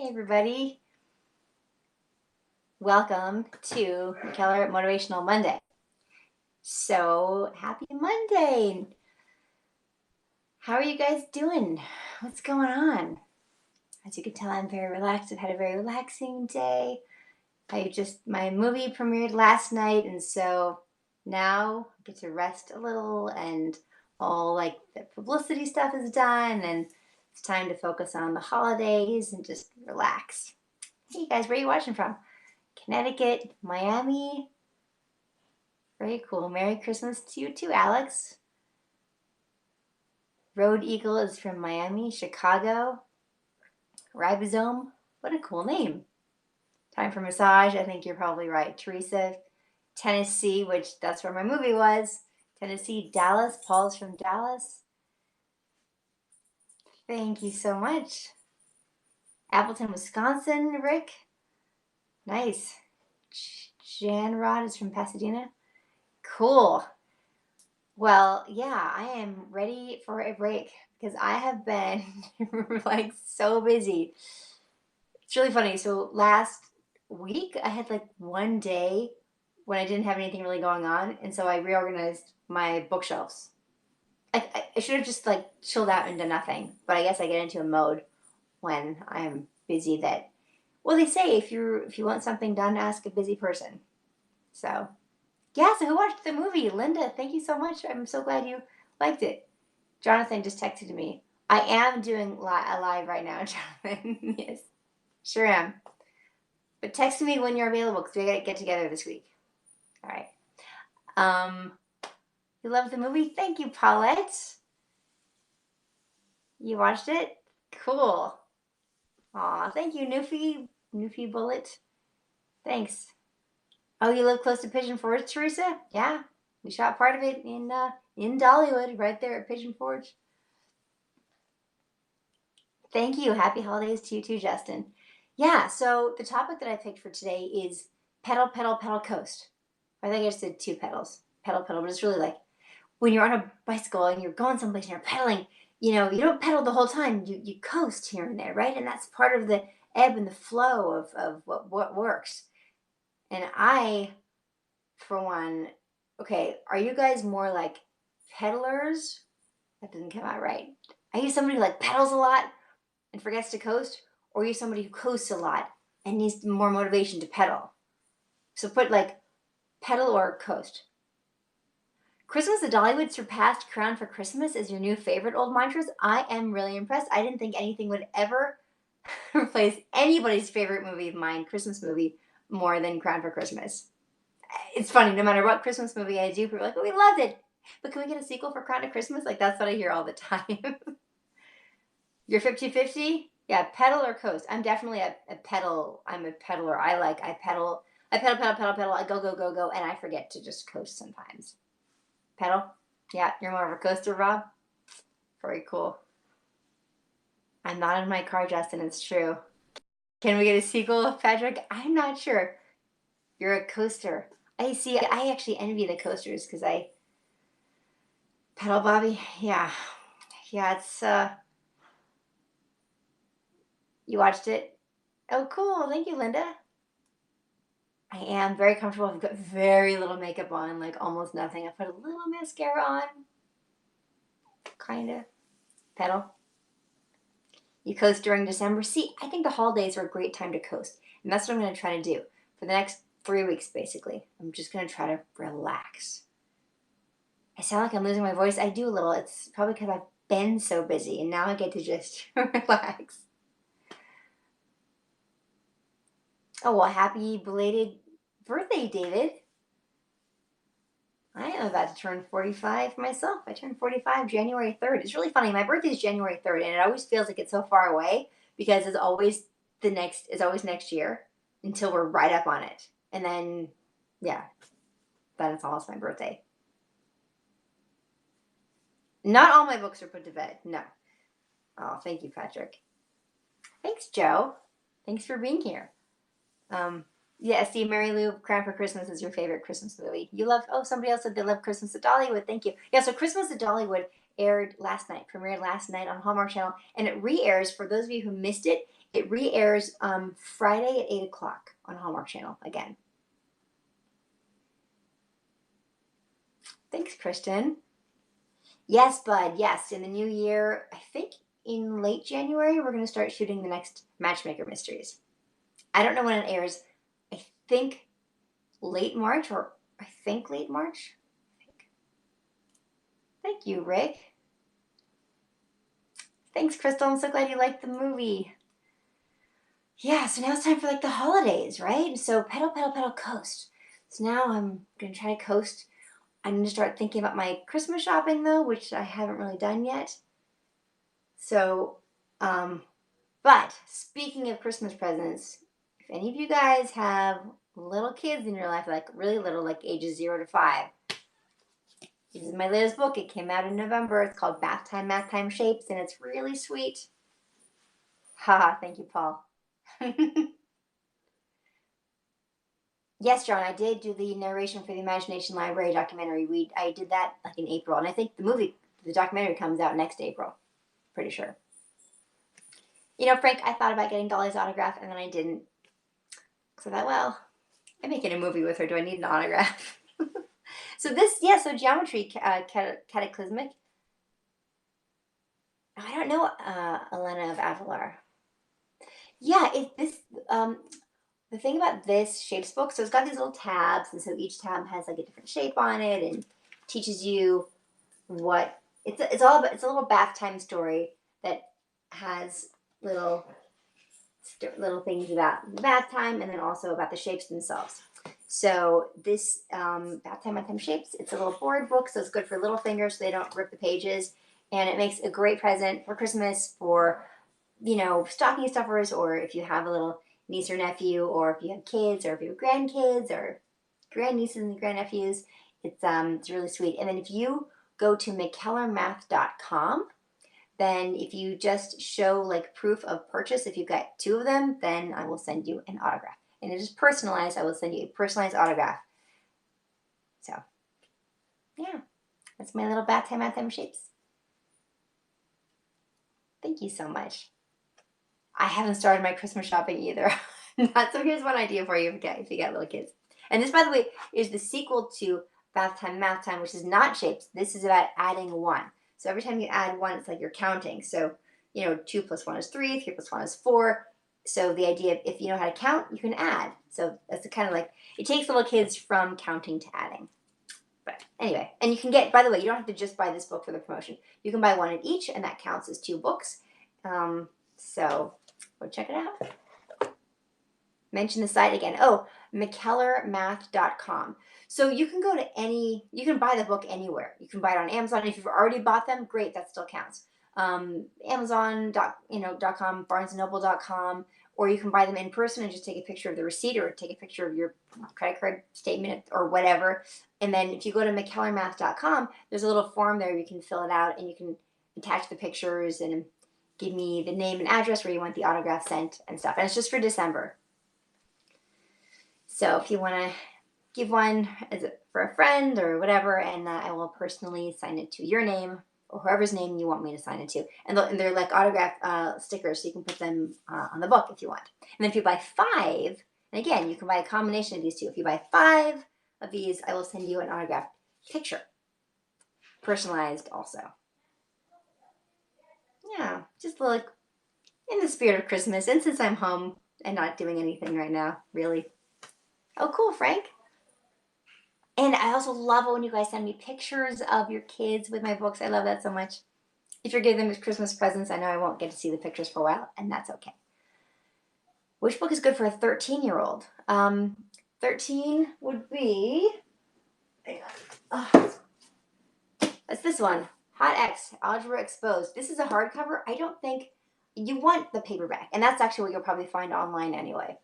everybody. Welcome to Keller Motivational Monday. So happy Monday. How are you guys doing? What's going on? As you can tell, I'm very relaxed. I've had a very relaxing day. My movie premiered last night, and so now I get to rest a little, and all like the publicity stuff is done, and it's time to focus on the holidays and just relax. Hey guys, where are you watching from? Connecticut, Miami. Very cool. Merry Christmas to you too, Alex. Road Eagle is from Miami, Chicago. Ribosome. What a cool name. Time for massage. I think you're probably right. Teresa, Tennessee, which that's where my movie was. Tennessee, Dallas. Paul's from Dallas. Thank you so much. Appleton, Wisconsin, Rick. Nice. Jan Rod is from Pasadena. Cool. Well, yeah, I am ready for a break because I have been like so busy. It's really funny. So last week I had like one day when I didn't have anything really going on, and so I reorganized my bookshelves. I should have just like chilled out and done nothing, but I guess I get into a mode when I'm busy that, well, they say if you want something done, ask a busy person. So yeah, so who watched the movie? Linda, thank you so much. I'm so glad you liked it. Jonathan just texted me. I am doing a live right now, Jonathan. Yes, sure am. But text me when you're available because we got to get together this week. All right. You love the movie? Thank you, Paulette. You watched it? Cool. Aw, thank you, Newfie Bullet. Thanks. Oh, you live close to Pigeon Forge, Teresa? Yeah, we shot part of it in Dollywood, right there at Pigeon Forge. Thank you. Happy holidays to you too, Justin. Yeah, so the topic that I picked for today is pedal, pedal, pedal, coast. I think I just did two pedals. Pedal, pedal, but it's really like when you're on a bicycle and you're going someplace and you're pedaling, you don't pedal the whole time. You coast here and there, right? And that's part of the ebb and the flow of what works. And I, for one, okay, are you guys more like pedalers? That didn't come out right. Are you somebody who like pedals a lot and forgets to coast, or are you somebody who coasts a lot and needs more motivation to pedal? So put like pedal or coast. Christmas at Dollywood surpassed Crown for Christmas as your new favorite old mantras. I am really impressed. I didn't think anything would ever replace anybody's favorite movie of mine, Christmas movie, more than Crown for Christmas. It's funny, no matter what Christmas movie I do, people are like, oh, we loved it. But can we get a sequel for Crown to Christmas? Like, that's what I hear all the time. You're 50-50? Yeah, pedal or coast. I'm definitely a pedal. I'm a pedaler. I pedal. I pedal, pedal, pedal, pedal. I go, go, go, go, and I forget to just coast sometimes. Pedal? Yeah, you're more of a coaster, Rob? Very cool. I'm not in my car, Justin. It's true. Can we get a sequel, Patrick? I'm not sure. You're a coaster. I see. I actually envy the coasters because I pedal, Bobby. Yeah, It's you watched it? Oh, cool. Thank you, Linda. I am very comfortable. I've got very little makeup on, like almost nothing. I put a little mascara on, kind of. Pedal. You coast during December. See, I think the holidays are a great time to coast. And that's what I'm going to try to do for the next 3 weeks, basically. I'm just going to try to relax. I sound like I'm losing my voice. I do a little. It's probably because I've been so busy and now I get to just relax. Oh, well, happy belated birthday, David. I am about to turn 45 myself. I turned 45 January 3rd. It's really funny. My birthday is January 3rd, and it always feels like it's so far away because it's always next year until we're right up on it. And then, yeah, then it's almost my birthday. Not all my books are put to bed. No. Oh, thank you, Patrick. Thanks, Joe. Thanks for being here. Yeah, Steve, Mary Lou, Crown for Christmas is your favorite Christmas movie. You love, oh, somebody else said they love Christmas at Dollywood. Thank you. Yeah, so Christmas at Dollywood aired last night, premiered last night on Hallmark Channel, and it re-airs for those of you who missed it. It re-airs Friday at 8 o'clock on Hallmark Channel again. Thanks, Kristen. Yes, bud. Yes, in the new year, I think in late January, we're going to start shooting the next Matchmaker Mysteries. I don't know when it airs. I think late March, or I think late March. Thank you, Rick. Thanks, Crystal. I'm so glad you liked the movie. Yeah, so now it's time for like the holidays, right? So pedal, pedal, pedal, coast. So now I'm going to try to coast. I need to start thinking about my Christmas shopping though, which I haven't really done yet. So, but speaking of Christmas presents, if any of you guys have little kids in your life, like really little, like ages 0 to 5, this is my latest book. It came out in November. It's called Bath Time, Math Time Shapes, and it's really sweet. Haha, thank you, Paul. Yes, John, I did do the narration for the Imagination Library documentary. I did that like in April, and I think the documentary comes out next April. Pretty sure. You know, Frank, I thought about getting Dolly's autograph, and then I didn't. So I thought, well, I'm making a movie with her. Do I need an autograph? So Geometry Cataclysmic. I don't know, Elena of Avalar. Yeah, the thing about this shapes book, so it's got these little tabs, and so each tab has like a different shape on it, and teaches you what it's all about. It's a little bath time story that has little things about the bath time, and then also about the shapes themselves. So this Bath Time, Math Time Shapes, it's a little board book, so it's good for little fingers so they don't rip the pages, and it makes a great present for Christmas, for stocking stuffers, or if you have a little niece or nephew, or if you have kids, or if you have grandkids, or grandnieces and grandnephews. It's really sweet. And then if you go to mckellarmath.com, then if you just show like proof of purchase, if you've got 2 of them, then I will send you an autograph. And it is personalized. I will send you a personalized autograph. So, yeah, that's my little Bath Time, Math Time Shapes. Thank you so much. I haven't started my Christmas shopping either. So here's one idea for you if you got little kids. And this, by the way, is the sequel to Bath Time, Math Time, which is not shapes. This is about adding 1. So every time you add 1, it's like you're counting. So, 2 plus 1 is 3, 3 plus 1 is 4. So the idea, if you know how to count, you can add. So that's the kind of like, it takes little kids from counting to adding. But anyway, and you can get, by the way, you don't have to just buy this book for the promotion. You can buy 1 of each, and that counts as 2 books. So go check it out. Mention the site again. Oh, mckellarmath.com. So you can you can buy the book anywhere. You can buy it on Amazon. If you've already bought them, great, that still counts. Amazon.com, BarnesandNoble.com, or you can buy them in person and just take a picture of the receipt, or take a picture of your credit card statement or whatever. And then if you go to mckellarmath.com, there's a little form there. You can fill it out, and you can attach the pictures and give me the name and address where you want the autograph sent and stuff. And it's just for December. So if you want to give one for a friend or whatever, and I will personally sign it to your name or whoever's name you want me to sign it to. And they're like autograph stickers, so you can put them on the book if you want. And then if you buy 5, and again, you can buy a combination of these 2. If you buy 5 of these, I will send you an autographed picture. Personalized also. Yeah, just like in the spirit of Christmas. And since I'm home and not doing anything right now, really. Oh, cool, Frank. And I also love it when you guys send me pictures of your kids with my books. I love that so much. If you're giving them as Christmas presents, I know I won't get to see the pictures for a while, and that's okay. Which book is good for a 13-year-old? 13 would be... That's this one. Hot X, Algebra Exposed. This is a hardcover. I don't think you want the paperback, and that's actually what you'll probably find online anyway.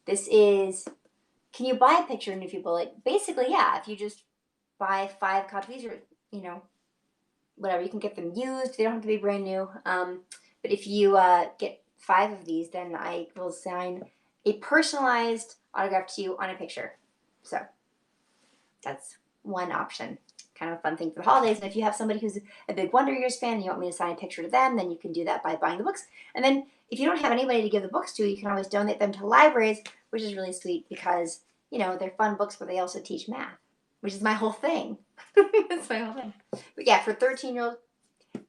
This is... Can you buy a picture in a few bullet? Basically, yeah. If you just buy 5 copies, or whatever, you can get them used. They don't have to be brand new. But if you get 5 of these, then I will sign a personalized autograph to you on a picture. So that's one option. kind of a fun thing for the holidays. And if you have somebody who's a big Wonder Years fan and you want me to sign a picture to them, then you can do that by buying the books. And then if you don't have anybody to give the books to, you can always donate them to libraries, which is really sweet because, they're fun books, but they also teach math, which is my whole thing. That's my whole thing. But yeah, for 13-year-old,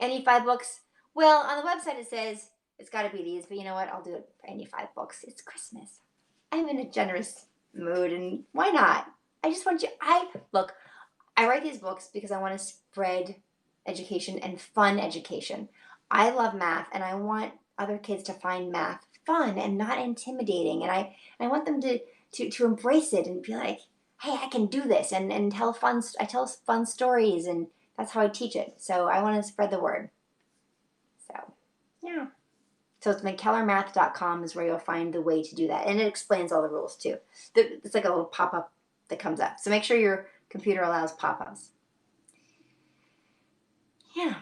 any 5 books. Well, on the website it says it's got to be these, but you know what? I'll do it for any 5 books. It's Christmas. I'm in a generous mood, and why not? I just want you. I write these books because I want to spread education and fun education. I love math, and I want other kids to find math fun and not intimidating, and I want them to embrace it and be like, hey, I can do this, and I tell fun stories, and that's how I teach it. So I want to spread the word. So yeah. So it's mckellarmath.com is where you'll find the way to do that. And it explains all the rules too. It's like a little pop-up that comes up. So make sure your computer allows pop-ups. Yeah.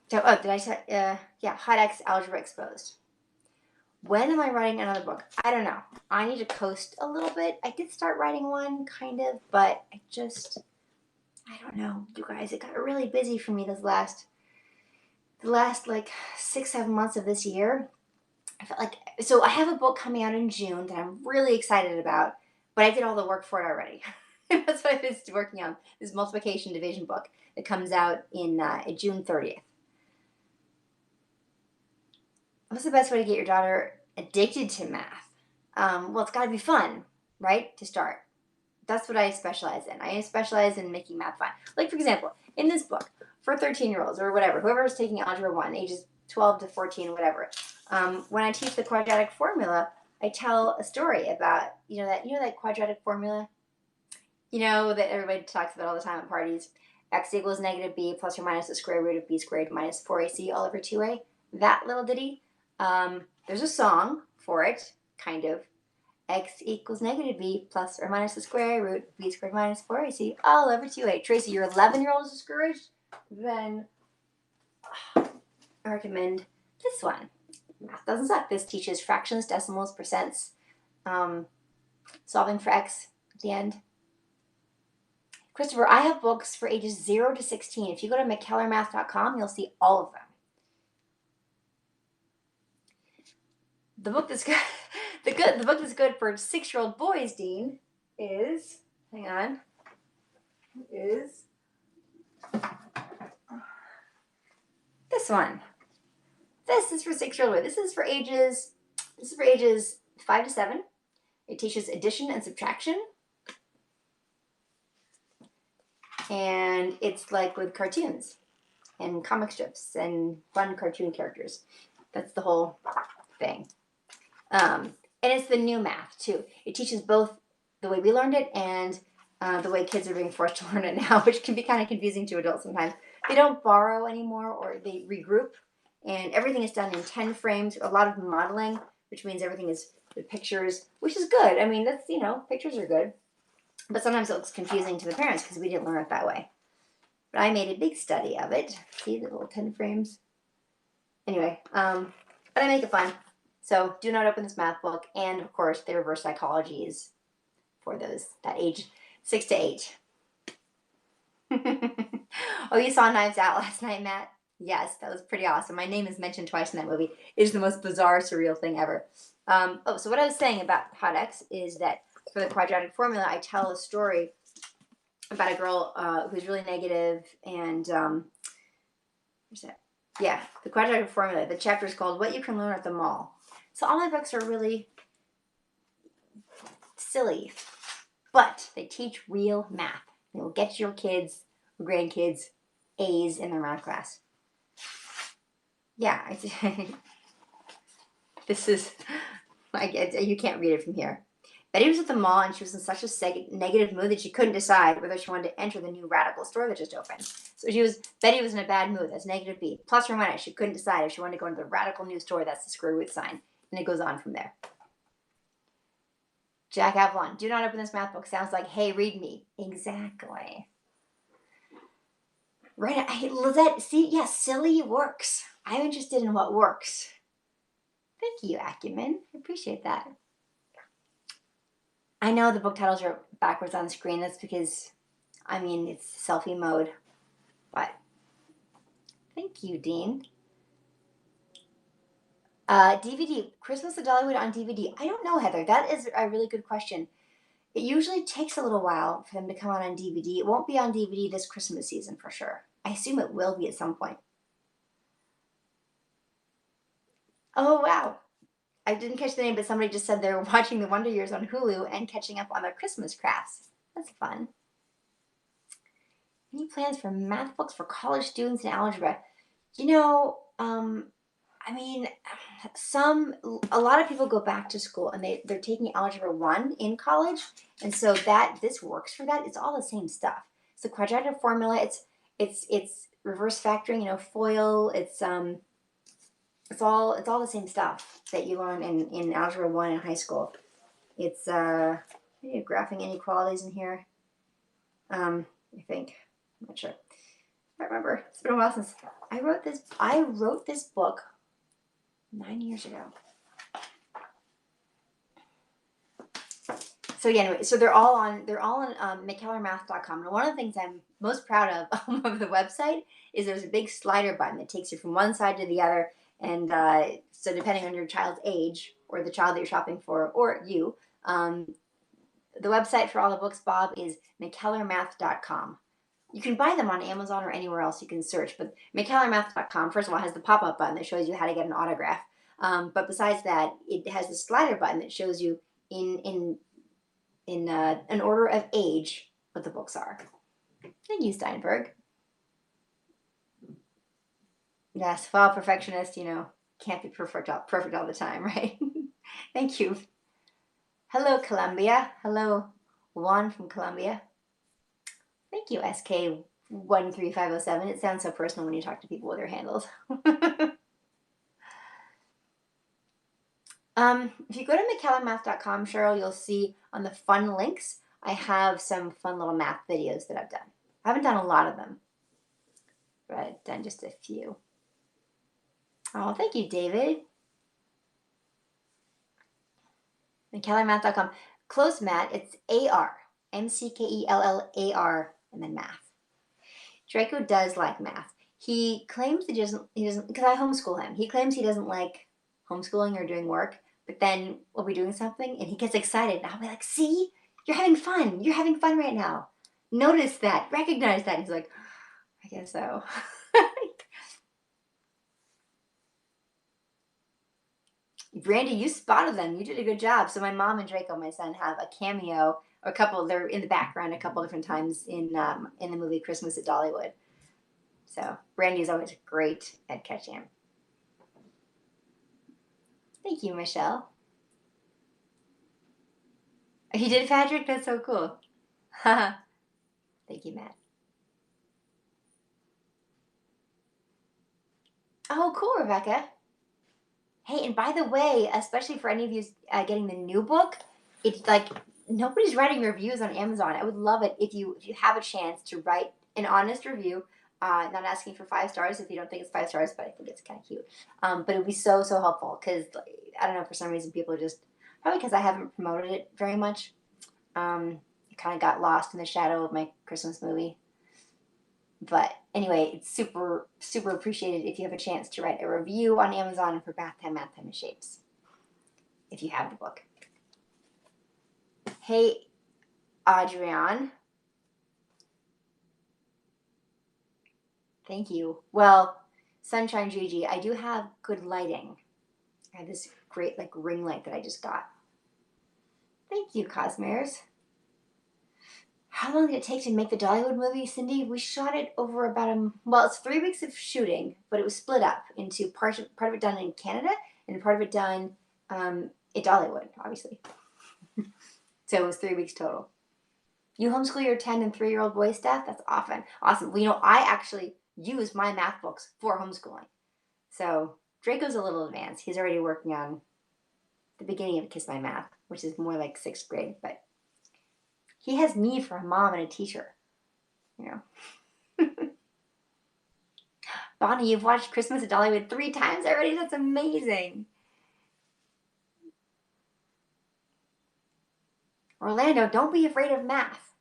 So, did I say, Hot X Algebra Exposed. When am I writing another book? I don't know. I need to coast a little bit. I did start writing one, kind of, but I don't know, you guys. It got really busy for me the last like 6-7 months of this year. I felt like, so I have a book coming out in June that I'm really excited about, but I did all the work for it already. That's what I've been working on, this multiplication division book that comes out in June 30th. What's the best way to get your daughter addicted to math? Well, it's got to be fun, right, to start. That's what I specialize in. I specialize in making math fun. Like, for example, in this book, for 13-year-olds or whatever, whoever is taking Algebra 1, ages 12 to 14, whatever, when I teach the quadratic formula, I tell a story about, that quadratic formula, that everybody talks about all the time at parties. X equals negative b plus or minus the square root of b squared minus 4ac all over 2a. That little ditty. There's a song for it, kind of. X equals negative b plus or minus the square root of b squared minus 4ac all over 2a. Tracy, your 11-year-old is discouraged? Then I recommend this one. Math Doesn't Suck. This teaches fractions, decimals, percents, solving for x at the end. Christopher, I have books for ages 0 to 16. If you go to mckellarmath.com, you'll see all of them. The book that's good, the book that's good for 6-year-old boys, Dean, is, is this one. This is for 6-year-old boys. This is for ages 5 to 7. It teaches addition and subtraction. And it's like with cartoons and comic strips and fun cartoon characters. That's the whole thing. And it's the new math too. It teaches both the way we learned it and the way kids are being forced to learn it now, which can be kind of confusing to adults sometimes. They don't borrow anymore, or they regroup, and everything is done in 10 frames. A lot of modeling, which means everything is with pictures, which is good. I mean, that's, pictures are good. But sometimes it looks confusing to the parents because we didn't learn it that way. But I made a big study of it. See the little 10 frames? Anyway, but I make it fun. So do not open this math book. And, of course, the reverse psychology is for those that age 6 to 8. Oh, you saw Knives Out last night, Matt? Yes, that was pretty awesome. My name is mentioned twice in that movie. It is the most bizarre, surreal thing ever. So what I was saying about Hot X is that for the quadratic formula, I tell a story about a girl who's really negative, and where's that? Yeah, the quadratic formula. The chapter is called "What You Can Learn at the Mall." So all my books are really silly, but they teach real math. They will get your kids or grandkids A's in their math class. Yeah, this is, you can't read it from here. Betty was at the mall and she was in such a negative mood that she couldn't decide whether she wanted to enter the new Radical store that just opened. So Betty was in a bad mood. That's negative B. Plus or minus, she couldn't decide if she wanted to go into the Radical new store. That's the square root sign. And it goes on from there. Jack Avalon, do not open this math book. Sounds like, hey, read me. Exactly. Right, Lizette, see, yeah, silly works. I'm interested in what works. Thank you, Acumen. I appreciate that. I know the book titles are backwards on the screen. That's because, it's selfie mode. But thank you, Dean. DVD, Christmas at Dollywood on DVD. I don't know, Heather. That is a really good question. It usually takes a little while for them to come out on DVD. It won't be on DVD this Christmas season for sure. I assume it will be at some point. Oh, wow. I didn't catch the name, but somebody just said they're watching The Wonder Years on Hulu and catching up on their Christmas crafts. That's fun. Any plans for math books for college students in algebra? You know, I mean, a lot of people go back to school and they're taking Algebra 1 in college, and so this works for that. It's all the same stuff. It's the quadratic formula. It's reverse factoring. FOIL. It's all the same stuff that you learn in Algebra 1 in high school. It's graphing inequalities in here. I think. I'm not sure. I remember. It's been a while since I wrote this. I wrote this book 9 years ago. So yeah, anyway, so they're all on McKellarMath.com. And one of the things I'm most proud of the website is there's a big slider button that takes you from one side to the other. And so depending on your child's age or the child that you're shopping for or you, the website for all the books, Bob, is McKellarMath.com. You can buy them on Amazon or anywhere else you can search, but McKellarMath.com, first of all, has the pop-up button that shows you how to get an autograph. But besides that, it has the slider button that shows you in an order of age what the books are. Thank you, Steinberg. Yes, well, perfectionist, can't be perfect all the time, right? Thank you. Hello, Columbia. Hello, Juan from Colombia. Thank you, SK13507. It sounds so personal when you talk to people with their handles. If you go to McKellarMath.com, Cheryl, you'll see on the fun links, I have some fun little math videos that I've done. I haven't done a lot of them, but I've done just a few. Oh, thank you, David. McKellarMath.com. Close Matt, it's AR. MCKELLAR, and then math. Draco does like math. He claims he doesn't, because I homeschool him. He claims he doesn't like homeschooling or doing work, but then we'll be doing something and he gets excited. And I'll be like, see, you're having fun. You're having fun right now. Notice that. Recognize that. He's like, I guess so. Brandy, you spotted them. You did a good job. So my mom and Draco, my son, have a cameo, or a couple. They're in the background a couple different times in the movie Christmas at Dollywood. So Brandy is always great at catching him. Thank you, Michelle. He did, Patrick? That's so cool. Thank you, Matt. Oh, cool, Rebecca. Hey, and by the way, especially for any of you getting the new book, it's like nobody's writing reviews on Amazon. I would love it if you have a chance to write an honest review. Not asking for 5 stars if you don't think it's 5 stars, but I think it's kind of cute. But it would be so helpful because I don't know, for some reason people are just probably because I haven't promoted it very much. It kind of got lost in the shadow of my Christmas movie. But anyway, it's super appreciated if you have a chance to write a review on Amazon for Bath Time, Math Time, and Shapes, if you have the book. Hey, Adrian. Thank you. Well, Sunshine Gigi, I do have good lighting. I have this great ring light that I just got. Thank you, Cosmares. How long did it take to make the Dollywood movie, Cindy? We shot it over about it's 3 weeks of shooting, but it was split up into part of it done in Canada and part of it done at Dollywood, obviously. So it was 3 weeks total. You homeschool your 10 and 3-year-old boy, Steph? That's awesome. Well, I actually use my math books for homeschooling. So Draco's a little advanced. He's already working on the beginning of Kiss My Math, which is more like 6th grade, but he has me for a mom and a teacher. Bonnie, you've watched Christmas at Dollywood 3 times already? That's amazing. Orlando, don't be afraid of math.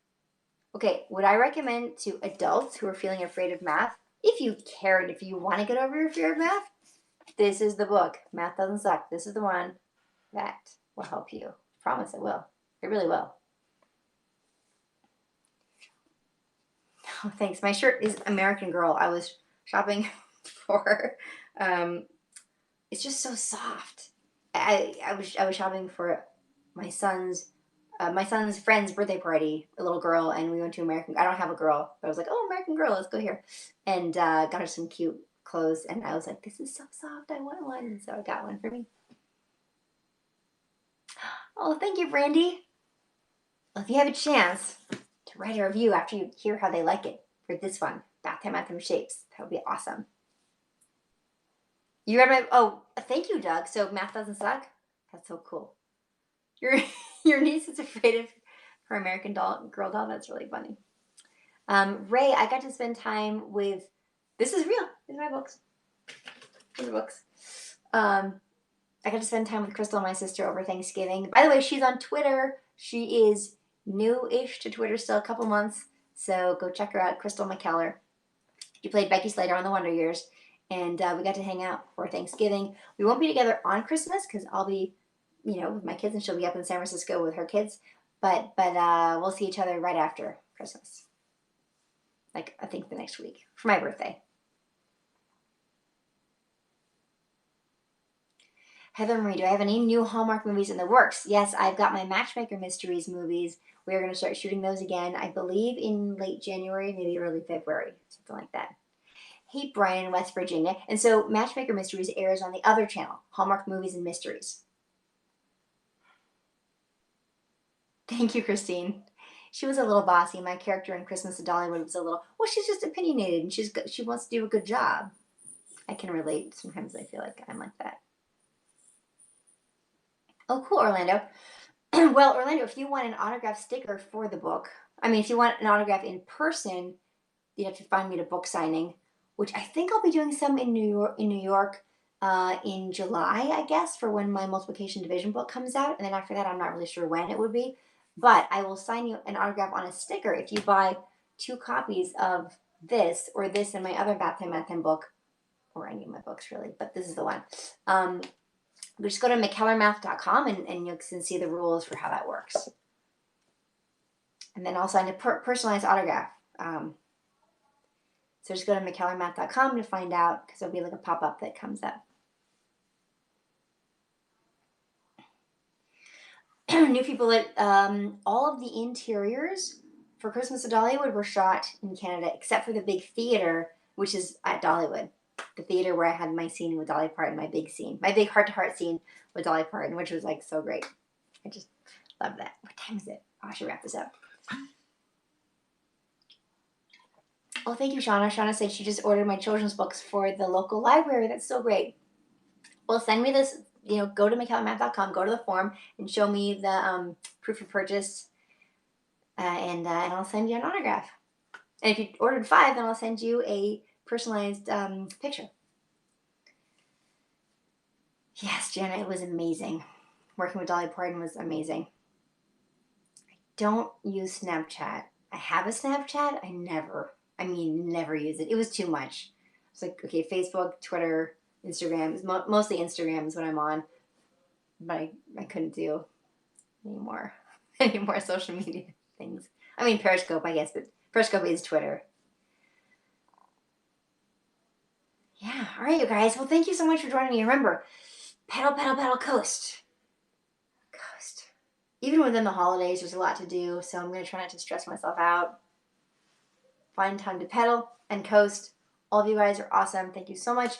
Okay, would I recommend to adults who are feeling afraid of math, if you care and if you want to get over your fear of math, this is the book. Math Doesn't Suck. This is the one that will help you. Promise it will. It really will. Oh, thanks. My shirt is American Girl. I was shopping for. It's just so soft. I was shopping for my son's friend's birthday party, a little girl, and we went to American. I don't have a girl, but I was like, oh, American Girl, let's go here, and got her some cute clothes. And I was like, this is so soft. I want one, and so I got one for me. Oh, thank you, Brandy. Well, if you have a chance to write a review after you hear how they like it for this one, Bath Time Anthem Shapes, that would be awesome. You read my, oh, thank you, Doug. So math doesn't suck? That's so cool. Your your niece is afraid of her American Girl doll. That's really funny. Ray, I got to spend time with, this is real. These are my books. These are books. I got to spend time with Crystal, my sister, over Thanksgiving. By the way, she's on Twitter. She is new-ish to Twitter, still a couple months. So go check her out, Crystal McKellar. She played Becky Slater on The Wonder Years. And we got to hang out for Thanksgiving. We won't be together on Christmas because I'll be, with my kids, and she'll be up in San Francisco with her kids. But we'll see each other right after Christmas. Like, I think the next week for my birthday. Heather Marie, do I have any new Hallmark movies in the works? Yes, I've got my Matchmaker Mysteries movies. We are going to start shooting those again, I believe, in late January, maybe early February, something like that. Hey, Brian in West Virginia. And so Matchmaker Mysteries airs on the other channel, Hallmark Movies and Mysteries. Thank you, Christine. She was a little bossy. My character in Christmas at Dollywood was a little, well, she's just opinionated and she wants to do a good job. I can relate. Sometimes I feel like I'm like that. Oh, cool, Orlando. Well, Orlando, if you want an autograph sticker for the book, if you want an autograph in person, you have to find me at a book signing, which I think I'll be doing some in New York, in July, I guess, for when my multiplication division book comes out. And then after that, I'm not really sure when it would be. But I will sign you an autograph on a sticker if you buy 2 copies of this or this and my other Bath Time Anthem book, or any of my books really, but this is the one. Just go to mckellarmath.com and you can see the rules for how that works. And then I'll sign a personalized autograph. So just go to mckellarmath.com to find out, because there'll be like a pop-up that comes up. New people at all of the interiors for Christmas at Dollywood were shot in Canada, except for the big theater, which is at Dollywood. The theater where I had my scene with Dolly Parton, my big scene, my big heart-to-heart scene with Dolly Parton, which was like so great. I just love that. What time is it? Oh, I should wrap this up. Oh, thank you, Shauna. Shauna said she just ordered my children's books for the local library. That's so great. Well, send me this, go to mckellarmath.com, go to the form, and show me the proof of purchase, and I'll send you an autograph. And if you ordered 5, then I'll send you a personalized picture. Yes, Jenna, it was amazing. Working with Dolly Parton was amazing. I don't use Snapchat. I have a Snapchat. I never use it. It was too much. It's like, okay, Facebook, Twitter, Instagram. Mostly Instagram is what I'm on. But I couldn't do any more social media things. Periscope, I guess, but Periscope is Twitter. Yeah, all right, you guys. Well, thank you so much for joining me. Remember, pedal, pedal, pedal, coast. Coast. Even within the holidays, there's a lot to do, so I'm going to try not to stress myself out. Find time to pedal and coast. All of you guys are awesome. Thank you so much.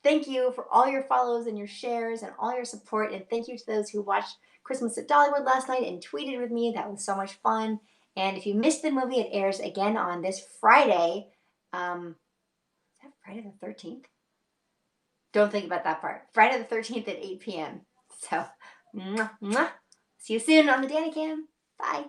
Thank you for all your follows and your shares and all your support. And thank you to those who watched Christmas at Dollywood last night and tweeted with me. That was so much fun. And if you missed the movie, it airs again on this Friday. Is that Friday the 13th? Don't think about that part. Friday the 13th at 8 p.m. So, mwah, mwah. See you soon on the Danny Cam. Bye.